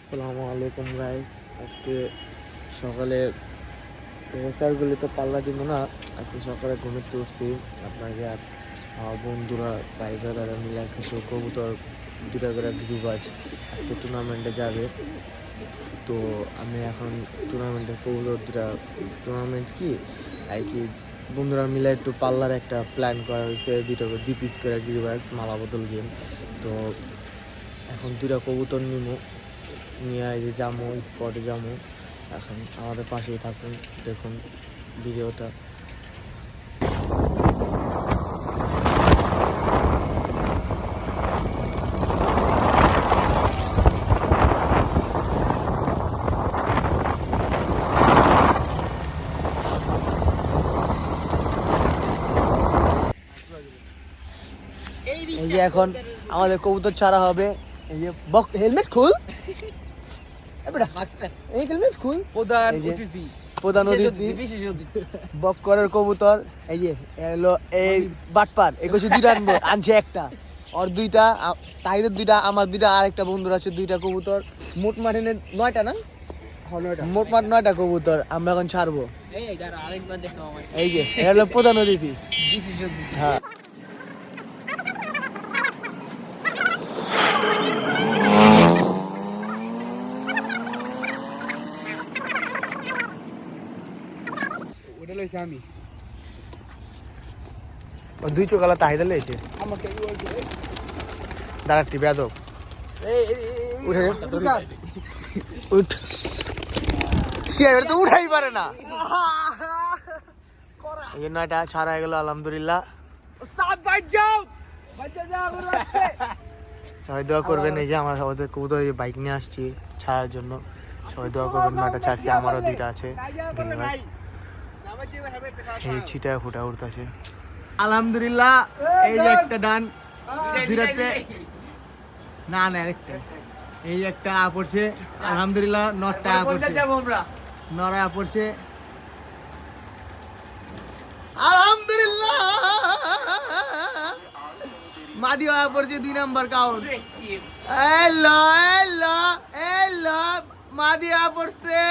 আসসালামু আলাইকুম গাইস। আজকে সকালে রেসারগুলি তো পাল্লা দিব না, আজকে সকালে ঘুমিয়ে উঠছি। আপনাকে আর আমার বন্ধুরা ভাই ব্রাদাররা মিলে কিছু কবুতর দুটা করে গ্রুপ আজকে টুর্নামেন্টে যাবে। তো আমি এখন টুর্নামেন্টের কবুতর দুটা টুর্নামেন্ট কি আর কি বন্ধুরা মিলে একটু পাল্লার একটা প্ল্যান করা হয়েছে, দুটো দুই পিস করে গ্রিবাজ মালা বোতল গেম। তো এখন দুটা কবুতর নিয়ে এই যে যাবো স্পটে যাবো। এখন আমাদের পাশেই থাকুন, দেখুন ভিডিওটা। এই যে এখন আমাদের কবুতর ছাড়া হবে। এই যে হেলমেট খুল, এই হেলমেট খুল। প্রধান অতিথি বক করার কবুতর। এই যে এলো এই বাটপার একুশে দুইটা আনছে একটা, ওর দুইটা, তাহিদের দুইটা, আমার দুইটা, আর একটা বন্ধুর আছে দুইটা কবুতর। মোট মাঠে 9টা না, মোট মাঠ 9টা কবুতর আমরা এখন ছাড়বো। এই যে এলো প্রধান অতিথি। হ্যাঁ আমি দুই চোখালা তাহিদা লেছে দাঁড়াটি বেদক উঠে উঠ শিয়ার তো উঠাই পারে না। এই 9টা ছাড়া হয়ে গেল আলহামদুলিল্লাহ। সবাই দোয়া করবেন। এই যে আমরা সবাই কবুতর বাইক নিয়ে আসছি ছাড়ার জন্য, সবাই দোয়া করবেন। 9টা ছাড়ছি, আমারও দুইটা আছে। এই ছিটা ফুটা উঠতেছে আলহামদুলিল্লাহ। এই যে একটা ডান দুইটাতে না না একটা, এই একটা পড়ছে আলহামদুলিল্লাহ। 9টা পড়ছে, 9টা পড়ছে আলহামদুলিল্লাহ। মাদি পড়ছে 2 নাম্বার কাউন্ট। এলো এলো এলো মাদি পড়ছে।